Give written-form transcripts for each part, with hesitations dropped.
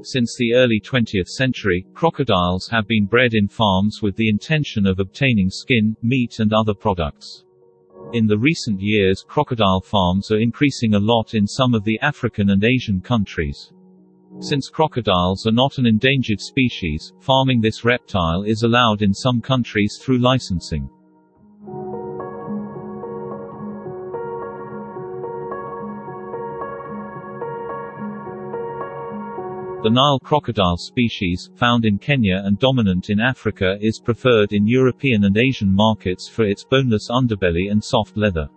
Since the early 20th century, crocodiles have been bred in farms with the intention of obtaining skin, meat and other products. In the recent years, crocodile farms are increasing a lot in some of the African and Asian countries. Since crocodiles are not an endangered species, farming this reptile is allowed in some countries through licensing. The Nile crocodile species, found in Kenya and dominant in Africa, is preferred in European and Asian markets for its boneless underbelly and soft leather.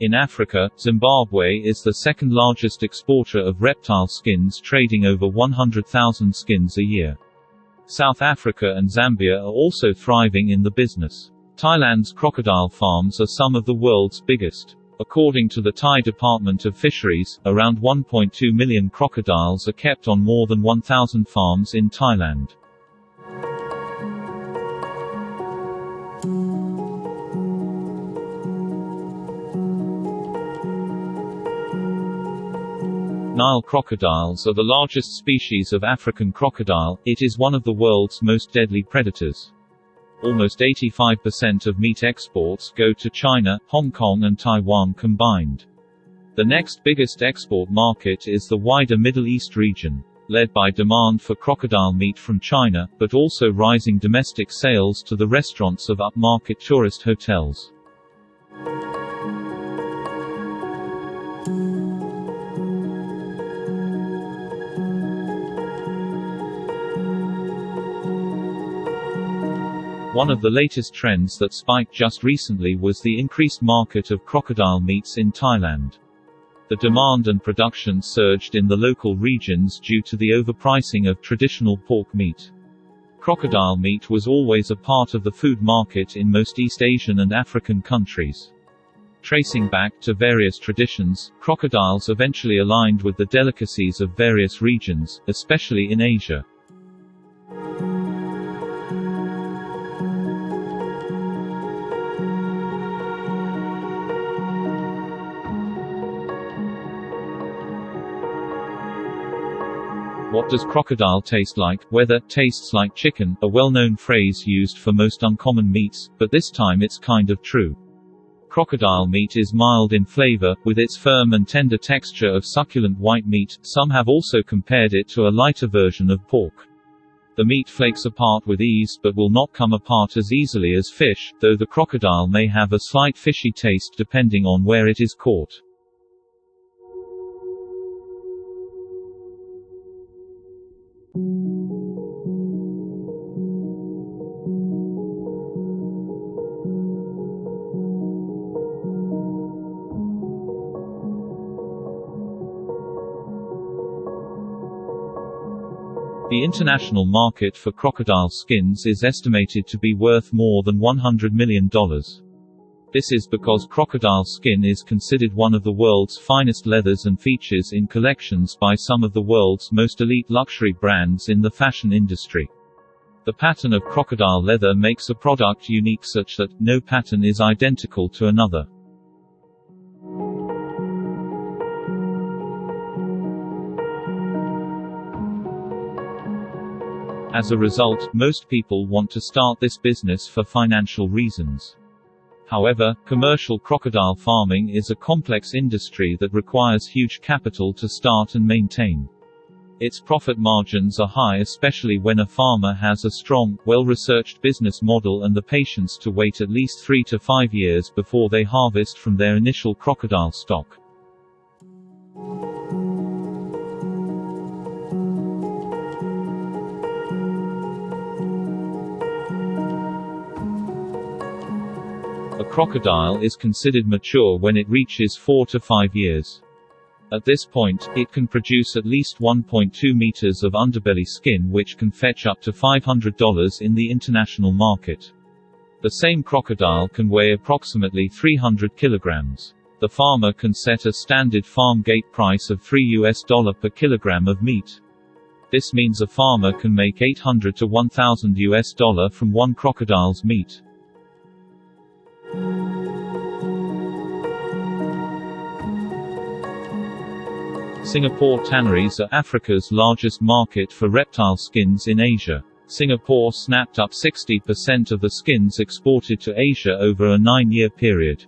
In Africa, Zimbabwe is the second largest exporter of reptile skins, trading over 100,000 skins a year. South Africa and Zambia are also thriving in the business. Thailand's crocodile farms are some of the world's biggest. According to the Thai Department of Fisheries, around 1.2 million crocodiles are kept on more than 1,000 farms in Thailand. Nile crocodiles are the largest species of African crocodile. It is one of the world's most deadly predators. Almost 85% of meat exports go to China, Hong Kong and Taiwan combined. The next biggest export market is the wider Middle East region, led by demand for crocodile meat from China, but also rising domestic sales to the restaurants of upmarket tourist hotels. One of the latest trends that spiked just recently was the increased market of crocodile meats in Thailand. The demand and production surged in the local regions due to the overpricing of traditional pork meat. Crocodile meat was always a part of the food market in most East Asian and African countries. Tracing back to various traditions, crocodiles eventually aligned with the delicacies of various regions, especially in Asia. What does crocodile taste like? Whether tastes like chicken, a well-known phrase used for most uncommon meats, but this time it's kind of true. Crocodile meat is mild in flavor, with its firm and tender texture of succulent white meat. Some have also compared it to a lighter version of pork. The meat flakes apart with ease but will not come apart as easily as fish, though the crocodile may have a slight fishy taste depending on where it is caught. The international market for crocodile skins is estimated to be worth more than $100 million. This is because crocodile skin is considered one of the world's finest leathers and features in collections by some of the world's most elite luxury brands in the fashion industry. The pattern of crocodile leather makes a product unique such that no pattern is identical to another. As a result, most people want to start this business for financial reasons. However, commercial crocodile farming is a complex industry that requires huge capital to start and maintain. Its profit margins are high, especially when a farmer has a strong, well-researched business model and the patience to wait at least 3 to 5 years before they harvest from their initial crocodile stock. A crocodile is considered mature when it reaches 4 to 5 years. At this point, it can produce at least 1.2 meters of underbelly skin, which can fetch up to $500 in the international market. The same crocodile can weigh approximately 300 kilograms. The farmer can set a standard farm gate price of $3 per kilogram of meat. This means a farmer can make $800 to $1,000 from one crocodile's meat. Singapore tanneries are Africa's largest market for reptile skins in Asia. Singapore snapped up 60% of the skins exported to Asia over a 9-year period.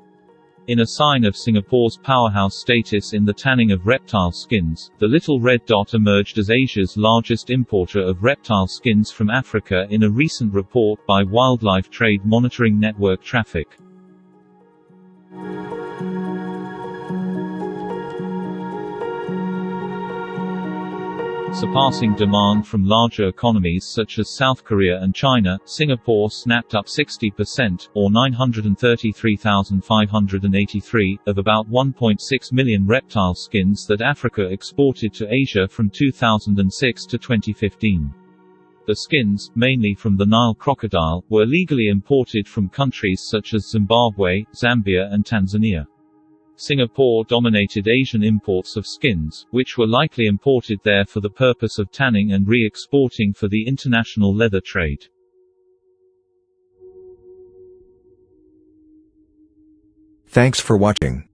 In a sign of Singapore's powerhouse status in the tanning of reptile skins, the little red dot emerged as Asia's largest importer of reptile skins from Africa in a recent report by Wildlife Trade Monitoring Network Traffic. Surpassing demand from larger economies such as South Korea and China, Singapore snapped up 60%, or 933,583, of about 1.6 million reptile skins that Africa exported to Asia from 2006 to 2015. The skins, mainly from the Nile crocodile, were legally imported from countries such as Zimbabwe, Zambia and Tanzania. Singapore dominated Asian imports of skins, which were likely imported there for the purpose of tanning and re-exporting for the international leather trade. Thanks for watching.